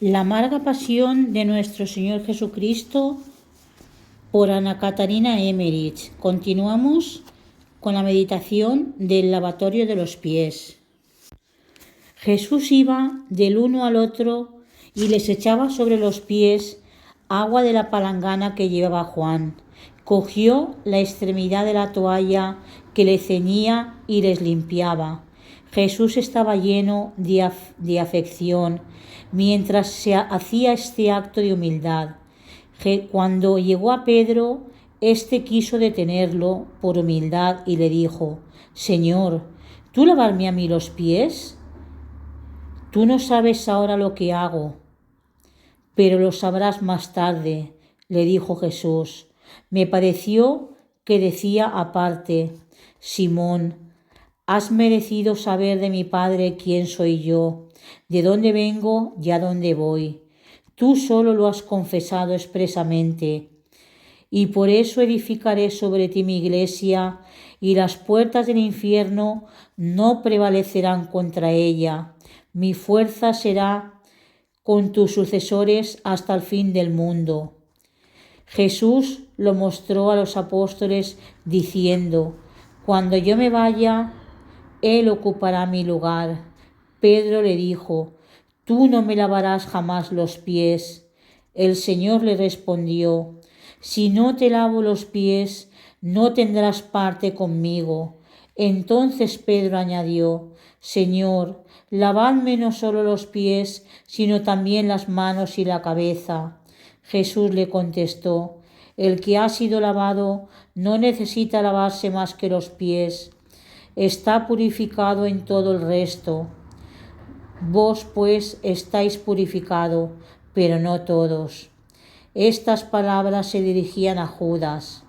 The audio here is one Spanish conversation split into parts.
La amarga pasión de nuestro Señor Jesucristo por Ana Catarina Emmerich. Continuamos con la meditación del lavatorio de los pies. Jesús iba del uno al otro y les echaba sobre los pies agua de la palangana que llevaba Juan. Cogió la extremidad de la toalla que le ceñía y les limpiaba. Jesús estaba lleno de afección mientras se hacía este acto de humildad. Cuando llegó a Pedro, éste quiso detenerlo por humildad y le dijo: Señor, ¿tú lavarme a mí los pies? Tú no sabes ahora lo que hago, pero lo sabrás más tarde, le dijo Jesús. Me pareció que decía aparte: Simón, has merecido saber de mi Padre quién soy yo, de dónde vengo y a dónde voy. Tú solo lo has confesado expresamente, y por eso edificaré sobre ti mi iglesia, y las puertas del infierno no prevalecerán contra ella. Mi fuerza será con tus sucesores hasta el fin del mundo. Jesús lo mostró a los apóstoles diciendo: Cuando yo me vaya, Él ocupará mi lugar. Pedro le dijo: Tú no me lavarás jamás los pies. El Señor le respondió: Si no te lavo los pies, no tendrás parte conmigo. Entonces Pedro añadió: Señor, lavadme no solo los pies, sino también las manos y la cabeza. Jesús le contestó: El que ha sido lavado no necesita lavarse más que los pies. Está purificado en todo el resto. Vos pues estáis purificado, pero no todos. Estas palabras se dirigían a Judas.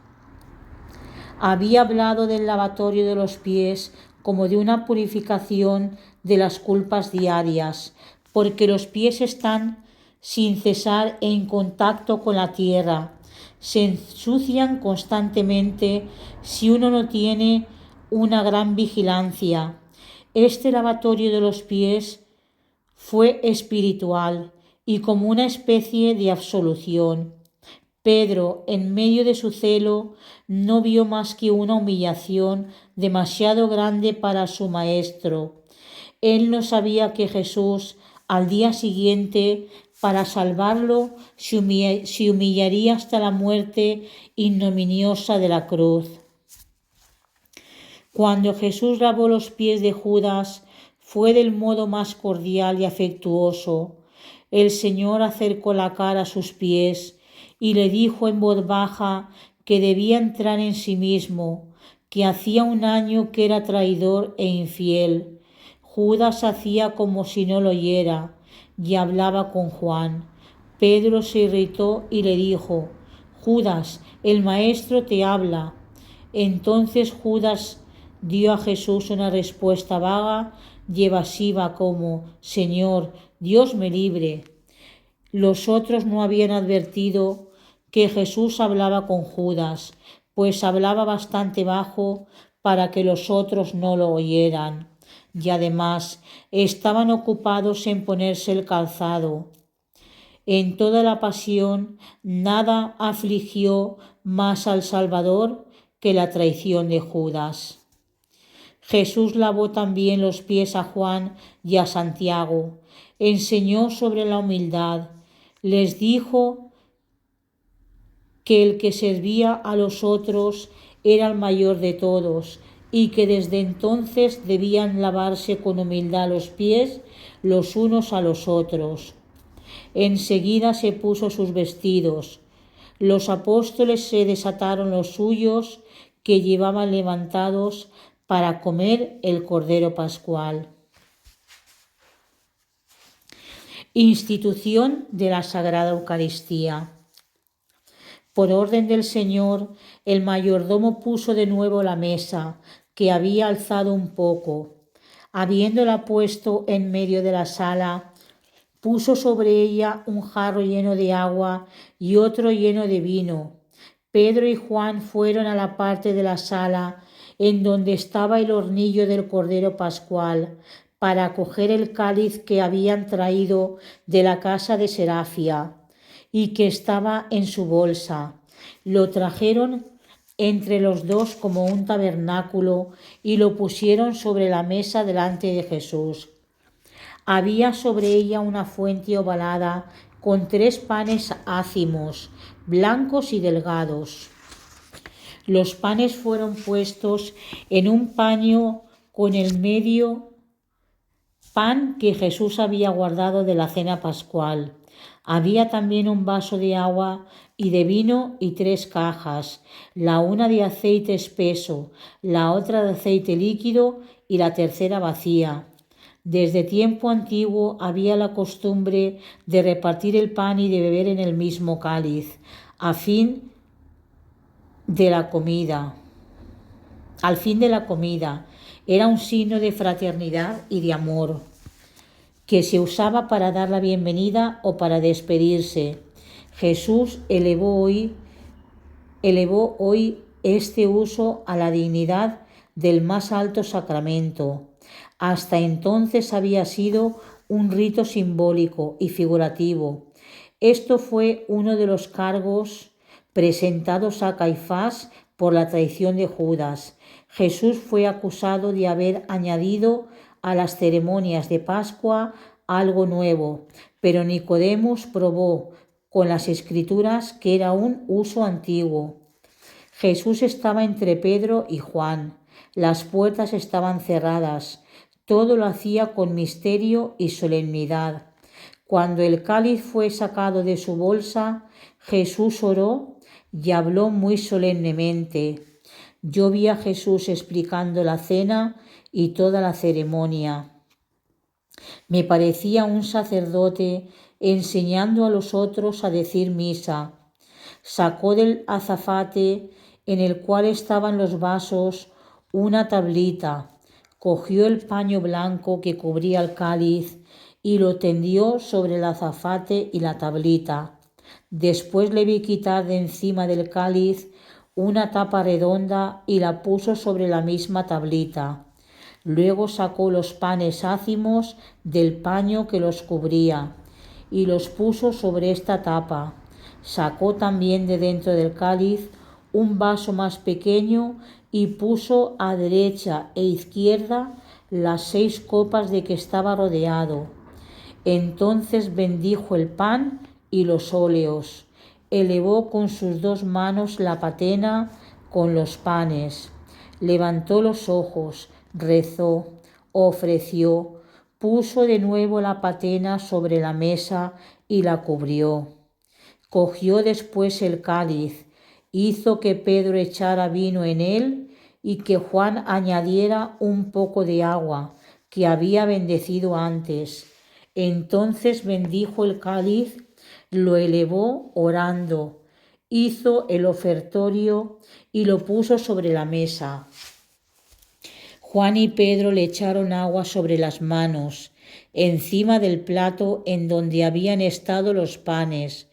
Había hablado del lavatorio de los pies como de una purificación de las culpas diarias, porque los pies están sin cesar en contacto con la tierra. Se ensucian constantemente si uno no tiene una gran vigilancia. Este lavatorio de los pies fue espiritual y como una especie de absolución. Pedro, en medio de su celo, no vio más que una humillación demasiado grande para su maestro. Él no sabía que Jesús, al día siguiente, para salvarlo, se humillaría hasta la muerte ignominiosa de la cruz. Cuando Jesús lavó los pies de Judas, fue del modo más cordial y afectuoso. El Señor acercó la cara a sus pies y le dijo en voz baja que debía entrar en sí mismo, que hacía un año que era traidor e infiel. Judas hacía como si no lo oyera y hablaba con Juan. Pedro se irritó y le dijo: Judas, el Maestro te habla. Entonces Judas dio a Jesús una respuesta vaga y evasiva como: Señor, Dios me libre. Los otros no habían advertido que Jesús hablaba con Judas, pues hablaba bastante bajo para que los otros no lo oyeran, y además estaban ocupados en ponerse el calzado. En toda la pasión nada afligió más al Salvador que la traición de Judas. Jesús lavó también los pies a Juan y a Santiago, enseñó sobre la humildad, les dijo que el que servía a los otros era el mayor de todos y que desde entonces debían lavarse con humildad los pies los unos a los otros. Enseguida se puso sus vestidos. Los apóstoles se desataron los suyos que llevaban levantados para comer el Cordero Pascual. Institución de la Sagrada Eucaristía. Por orden del Señor, el mayordomo puso de nuevo la mesa, que había alzado un poco. Habiéndola puesto en medio de la sala, puso sobre ella un jarro lleno de agua y otro lleno de vino. Pedro y Juan fueron a la parte de la sala en donde estaba el hornillo del Cordero Pascual, para coger el cáliz que habían traído de la casa de Serafia y que estaba en su bolsa. Lo trajeron entre los dos como un tabernáculo y lo pusieron sobre la mesa delante de Jesús. Había sobre ella una fuente ovalada con 3 panes ácimos, blancos y delgados. Los panes fueron puestos en un paño con el medio pan que Jesús había guardado de la cena pascual. Había también un vaso de agua y de vino y 3 cajas, la una de aceite espeso, la otra de aceite líquido y la tercera vacía. Desde tiempo antiguo había la costumbre de repartir el pan y de beber en el mismo cáliz, al fin de la comida. Era un signo de fraternidad y de amor que se usaba para dar la bienvenida o para despedirse. Jesús elevó hoy este uso a la dignidad del más alto sacramento. Hasta entonces había sido un rito simbólico y figurativo. Esto fue uno de los cargos presentados a Caifás por la traición de Judas. Jesús fue acusado de haber añadido a las ceremonias de Pascua algo nuevo, pero Nicodemos probó con las Escrituras que era un uso antiguo. Jesús estaba entre Pedro y Juan. Las puertas estaban cerradas. Todo lo hacía con misterio y solemnidad. Cuando el cáliz fue sacado de su bolsa, Jesús oró y habló muy solemnemente. Yo vi a Jesús explicando la cena y toda la ceremonia. Me parecía un sacerdote enseñando a los otros a decir misa. Sacó del azafate en el cual estaban los vasos una tablita, cogió el paño blanco que cubría el cáliz y lo tendió sobre el azafate y la tablita. Después le vi quitar de encima del cáliz una tapa redonda y la puso sobre la misma tablita. Luego sacó los panes ácimos del paño que los cubría y los puso sobre esta tapa. Sacó también de dentro del cáliz un vaso más pequeño y puso a derecha e izquierda las 6 copas de que estaba rodeado. Entonces bendijo el pan y los óleos, elevó con sus 2 manos la patena con los panes, levantó los ojos, rezó, ofreció, puso de nuevo la patena sobre la mesa y la cubrió. Cogió después el cáliz, hizo que Pedro echara vino en él y que Juan añadiera un poco de agua que había bendecido antes. Entonces bendijo el cáliz, lo elevó orando, hizo el ofertorio y lo puso sobre la mesa. Juan y Pedro le echaron agua sobre las manos, encima del plato en donde habían estado los panes.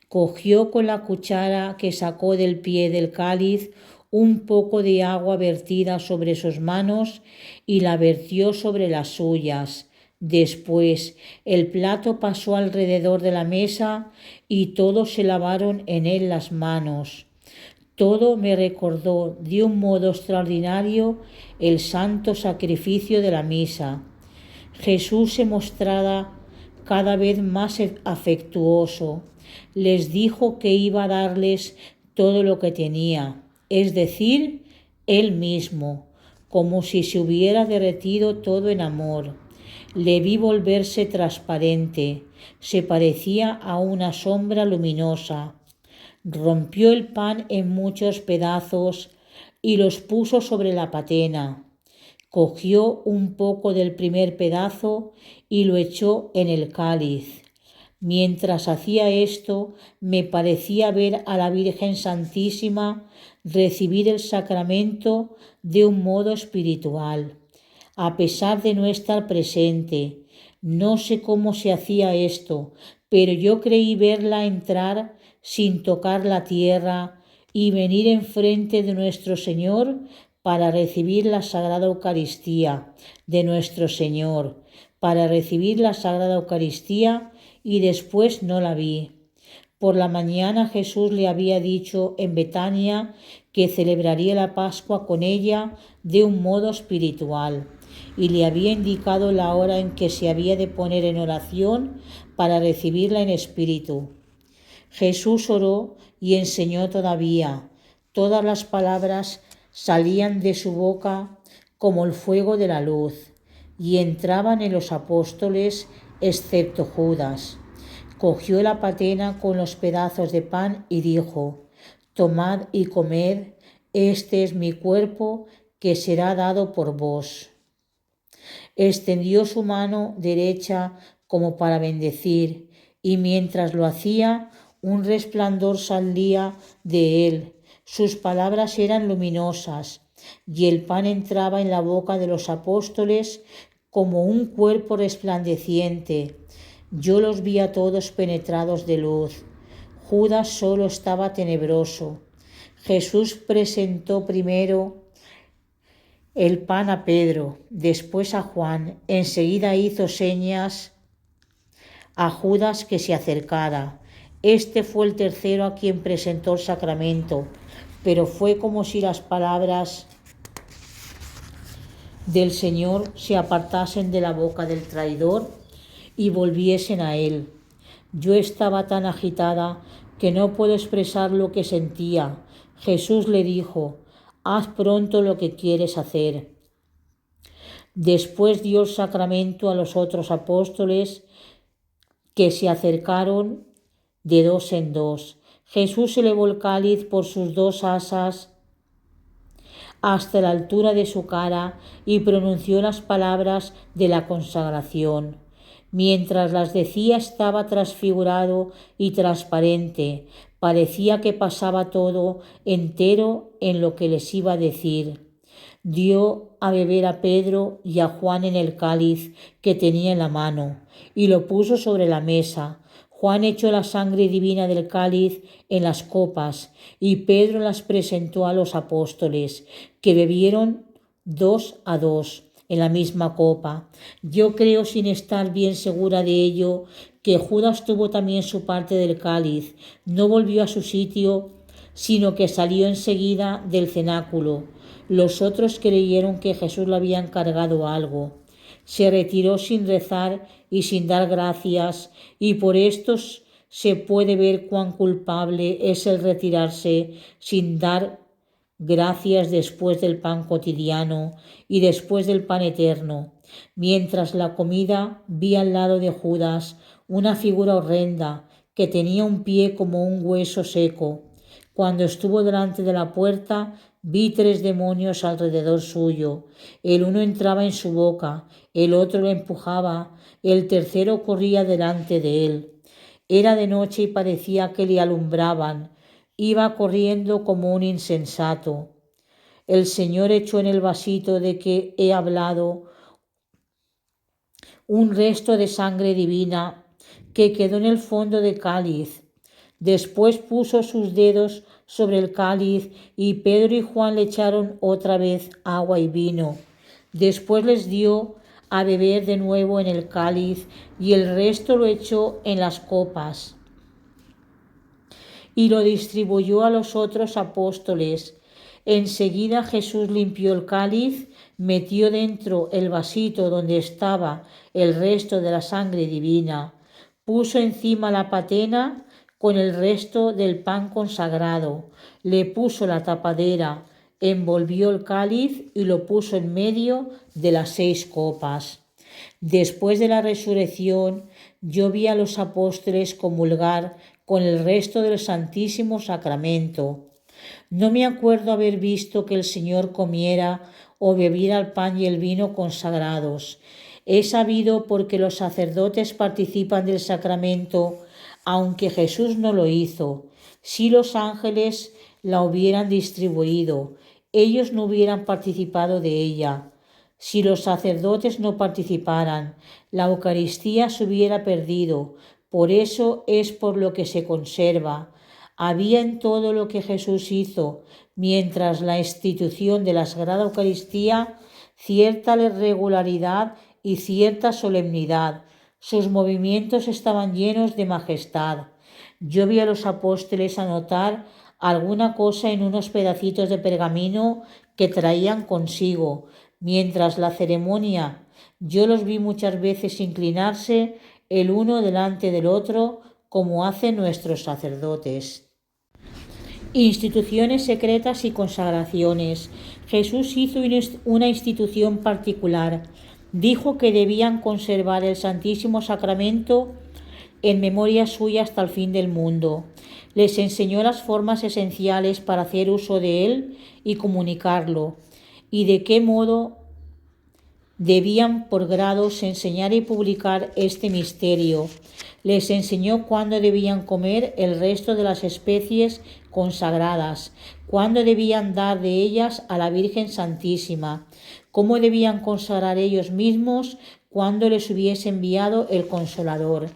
Cogió con la cuchara que sacó del pie del cáliz un poco de agua vertida sobre sus manos y la vertió sobre las suyas. Después el plato pasó alrededor de la mesa y todos se lavaron en él las manos. Todo me recordó de un modo extraordinario el santo sacrificio de la misa. Jesús se mostraba cada vez más afectuoso. Les dijo que iba a darles todo lo que tenía, es decir, él mismo, como si se hubiera derretido todo en amor. Le vi volverse transparente, se parecía a una sombra luminosa. Rompió el pan en muchos pedazos y los puso sobre la patena. Cogió un poco del primer pedazo y lo echó en el cáliz. Mientras hacía esto, me parecía ver a la Virgen Santísima recibir el sacramento de un modo espiritual, a pesar de no estar presente. No sé cómo se hacía esto, pero yo creí verla entrar sin tocar la tierra y venir enfrente de nuestro Señor para recibir la Sagrada Eucaristía de nuestro Señor, para recibir la Sagrada Eucaristía y después no la vi. Por la mañana Jesús le había dicho en Betania que celebraría la Pascua con ella de un modo espiritual y le había indicado la hora en que se había de poner en oración para recibirla en espíritu. Jesús oró y enseñó todavía. Todas las palabras salían de su boca como el fuego de la luz y entraban en los apóstoles excepto Judas. Cogió la patena con los pedazos de pan y dijo: «Tomad y comed, este es mi cuerpo que será dado por vos». Extendió su mano derecha como para bendecir, y mientras lo hacía, un resplandor salía de él. Sus palabras eran luminosas, y el pan entraba en la boca de los apóstoles como un cuerpo resplandeciente. Yo los vi a todos penetrados de luz. Judas solo estaba tenebroso. Jesús presentó primero el pan a Pedro, después a Juan. Enseguida hizo señas a Judas que se acercara. Este fue el tercero a quien presentó el sacramento, pero fue como si las palabras del Señor se apartasen de la boca del traidor y volviesen a él. Yo estaba tan agitada que no puedo expresar lo que sentía. Jesús le dijo: «Haz pronto lo que quieres hacer». Después dio el sacramento a los otros apóstoles que se acercaron de dos en dos. Jesús elevó el cáliz por sus dos asas hasta la altura de su cara y pronunció las palabras de la consagración. Mientras las decía estaba transfigurado y transparente. Parecía que pasaba todo entero en lo que les iba a decir. Dio a beber a Pedro y a Juan en el cáliz que tenía en la mano y lo puso sobre la mesa. Juan echó la sangre divina del cáliz en las copas y Pedro las presentó a los apóstoles, que bebieron 2 a 2 en la misma copa. Yo creo, sin estar bien segura de ello, que Judas tuvo también su parte del cáliz. No volvió a su sitio, sino que salió enseguida del cenáculo. Los otros creyeron que Jesús le había encargado algo. Se retiró sin rezar y sin dar gracias, y por esto se puede ver cuán culpable es el retirarse sin dar gracias después del pan cotidiano y después del pan eterno. Mientras la comida, vi al lado de Judas una figura horrenda que tenía un pie como un hueso seco. Cuando estuvo delante de la puerta, vi 3 demonios alrededor suyo. El uno entraba en su boca, el otro lo empujaba, el tercero corría delante de él. Era de noche y parecía que le alumbraban. Iba corriendo como un insensato. El Señor echó en el vasito de que he hablado un resto de sangre divina que quedó en el fondo del cáliz. Después puso sus dedos sobre el cáliz y Pedro y Juan le echaron otra vez agua y vino. Después les dio a beber de nuevo en el cáliz y el resto lo echó en las copas y lo distribuyó a los otros apóstoles. Enseguida Jesús limpió el cáliz, metió dentro el vasito donde estaba el resto de la sangre divina, puso encima la patena con el resto del pan consagrado, le puso la tapadera, envolvió el cáliz y lo puso en medio de las 6 copas. Después de la resurrección, yo vi a los apóstoles comulgar con el resto del Santísimo Sacramento. No me acuerdo haber visto que el Señor comiera o bebiera el pan y el vino consagrados. He sabido porque los sacerdotes participan del sacramento, aunque Jesús no lo hizo. Si los ángeles la hubieran distribuido, ellos no hubieran participado de ella. Si los sacerdotes no participaran, la Eucaristía se hubiera perdido. Por eso es por lo que se conserva. Había en todo lo que Jesús hizo, mientras la institución de la Sagrada Eucaristía, cierta regularidad y cierta solemnidad. Sus movimientos estaban llenos de majestad. Yo vi a los apóstoles anotar alguna cosa en unos pedacitos de pergamino que traían consigo, mientras la ceremonia yo los vi muchas veces inclinarse el uno delante del otro, como hacen nuestros sacerdotes. Instituciones secretas y consagraciones. Jesús hizo una institución particular. Dijo que debían conservar el Santísimo Sacramento en memoria suya hasta el fin del mundo. Les enseñó las formas esenciales para hacer uso de él y comunicarlo, y de qué modo debían por grados enseñar y publicar este misterio. Les enseñó cuándo debían comer el resto de las especies consagradas, cuándo debían dar de ellas a la Virgen Santísima, cómo debían consagrar ellos mismos cuando les hubiese enviado el Consolador.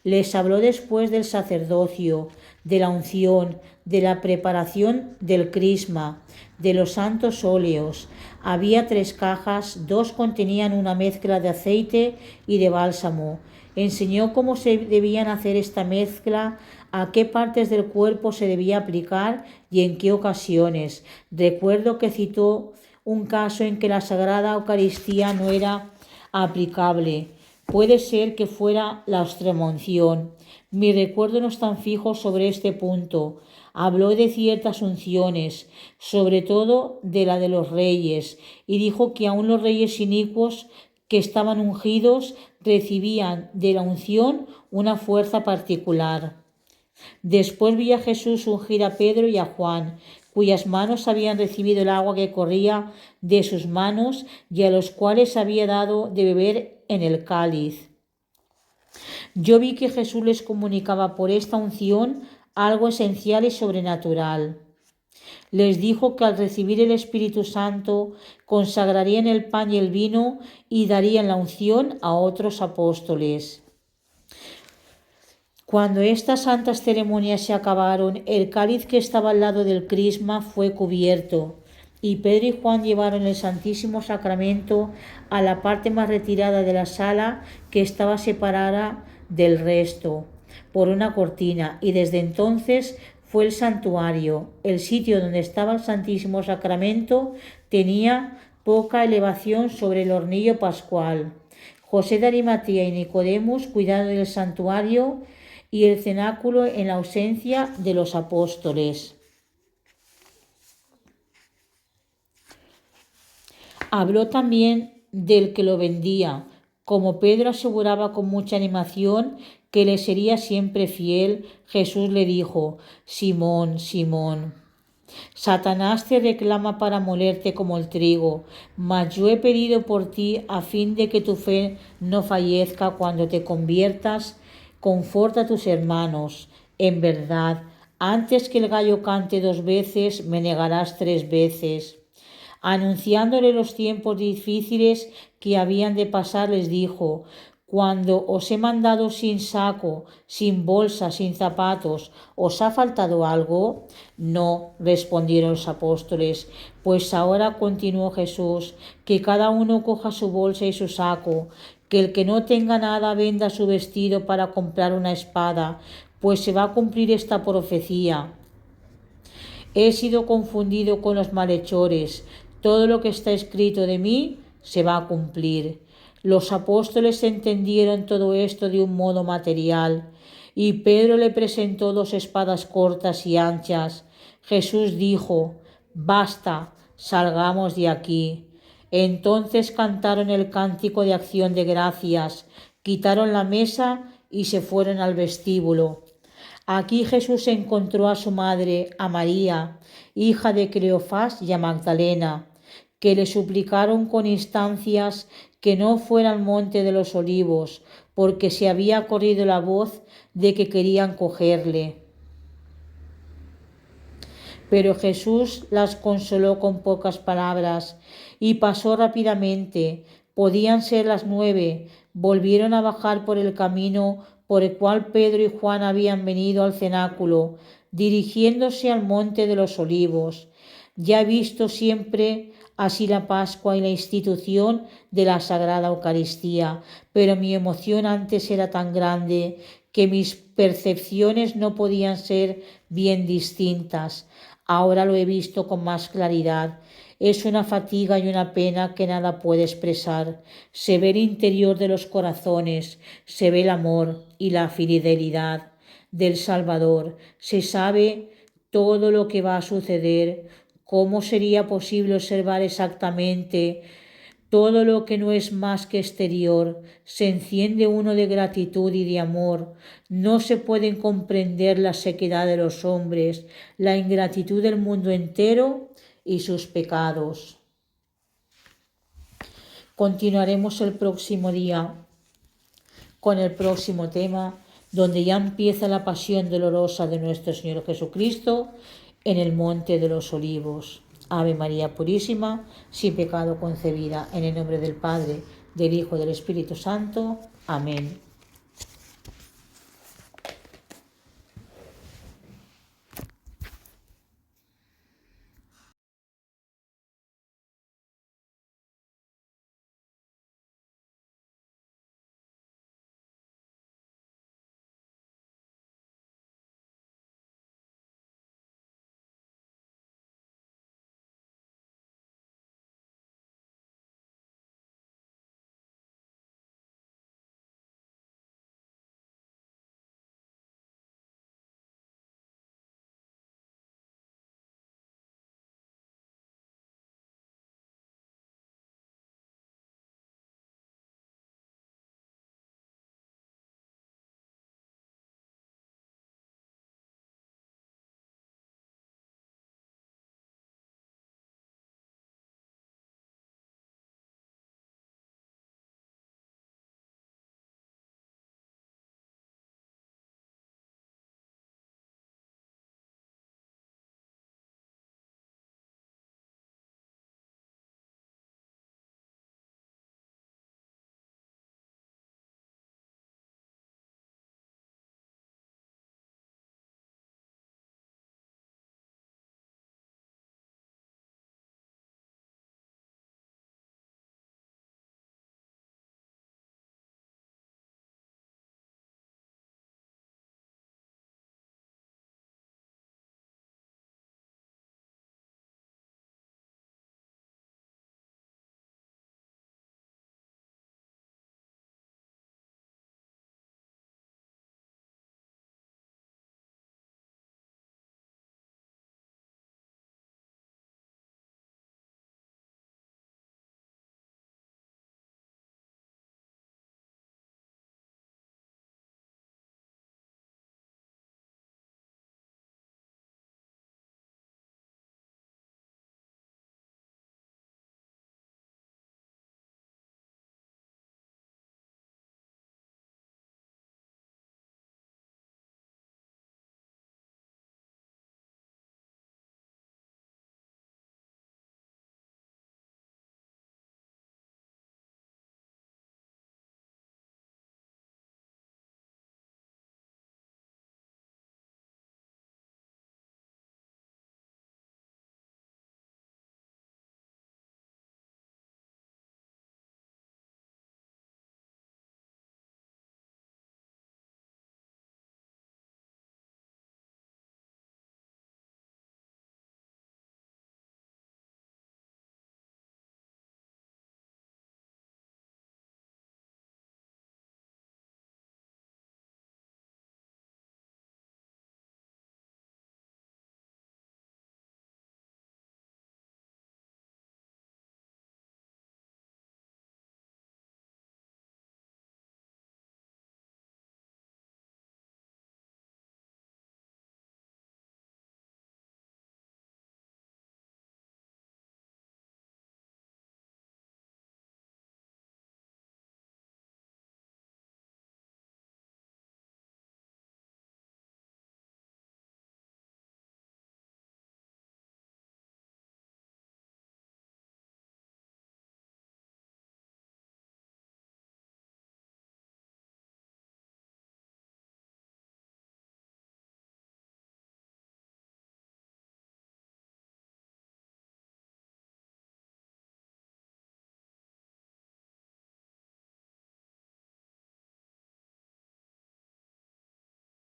Les habló después del sacerdocio, de la unción, de la preparación del crisma, de los santos óleos. Había 3 cajas, 2 contenían una mezcla de aceite y de bálsamo. Enseñó cómo se debían hacer esta mezcla, a qué partes del cuerpo se debía aplicar y en qué ocasiones. Recuerdo que citó un caso en que la Sagrada Eucaristía no era aplicable. Puede ser que fuera la extremaunción. Mi recuerdo no es tan fijo sobre este punto. Habló de ciertas unciones, sobre todo de la de los reyes, y dijo que aún los reyes inicuos que estaban ungidos recibían de la unción una fuerza particular. Después vi a Jesús ungir a Pedro y a Juan, cuyas manos habían recibido el agua que corría de sus manos y a los cuales había dado de beber en el cáliz. Yo vi que Jesús les comunicaba por esta unción algo esencial y sobrenatural. Les dijo que al recibir el Espíritu Santo consagrarían el pan y el vino y darían la unción a otros apóstoles. Cuando estas santas ceremonias se acabaron, el cáliz que estaba al lado del crisma fue cubierto, y Pedro y Juan llevaron el Santísimo Sacramento a la parte más retirada de la sala, que estaba separada del resto por una cortina, y desde entonces fue el santuario. El sitio donde estaba el Santísimo Sacramento tenía poca elevación sobre el hornillo pascual. José de Arimatea y Nicodemus cuidaron del santuario y el cenáculo en la ausencia de los apóstoles. Habló también del que lo vendía. Como Pedro aseguraba con mucha animación que le sería siempre fiel, Jesús le dijo: Simón, Simón, Satanás te reclama para molerte como el trigo, mas yo he pedido por ti a fin de que tu fe no fallezca. Cuando te conviertas, conforta a tus hermanos. En verdad, antes que el gallo cante 2 veces, me negarás 3 veces. Anunciándole los tiempos difíciles que habían de pasar, les dijo: cuando os he mandado sin saco, sin bolsa, sin zapatos, ¿os ha faltado algo? No, respondieron los apóstoles. Pues ahora, continuó Jesús, que cada uno coja su bolsa y su saco, que el que no tenga nada venda su vestido para comprar una espada, pues se va a cumplir esta profecía. He sido confundido con los malhechores. Todo lo que está escrito de mí se va a cumplir. Los apóstoles entendieron todo esto de un modo material, y Pedro le presentó 2 espadas cortas y anchas. Jesús dijo: basta, salgamos de aquí. Entonces cantaron el cántico de acción de gracias, quitaron la mesa y se fueron al vestíbulo. Aquí Jesús encontró a su madre, a María, hija de Cleofás, y a Magdalena, que le suplicaron con instancias que no fuera al monte de los Olivos, porque se había corrido la voz de que querían cogerle. Pero Jesús las consoló con pocas palabras y pasó rápidamente. Podían ser las 9. Volvieron a bajar por el camino por el cual Pedro y Juan habían venido al cenáculo, dirigiéndose al monte de los Olivos. Ya he visto siempre así la Pascua y la institución de la Sagrada Eucaristía, pero mi emoción antes era tan grande que mis percepciones no podían ser bien distintas. Ahora lo he visto con más claridad. Es una fatiga y una pena que nada puede expresar. Se ve el interior de los corazones, se ve el amor y la fidelidad del Salvador. Se sabe todo lo que va a suceder. ¿Cómo sería posible observar exactamente todo lo que no es más que exterior? Se enciende uno de gratitud y de amor. No se pueden comprender la sequedad de los hombres, la ingratitud del mundo entero y sus pecados. Continuaremos el próximo día con el próximo tema, donde ya empieza la pasión dolorosa de nuestro Señor Jesucristo en el Monte de los Olivos. Ave María Purísima, sin pecado concebida, en el nombre del Padre, del Hijo y del Espíritu Santo. Amén.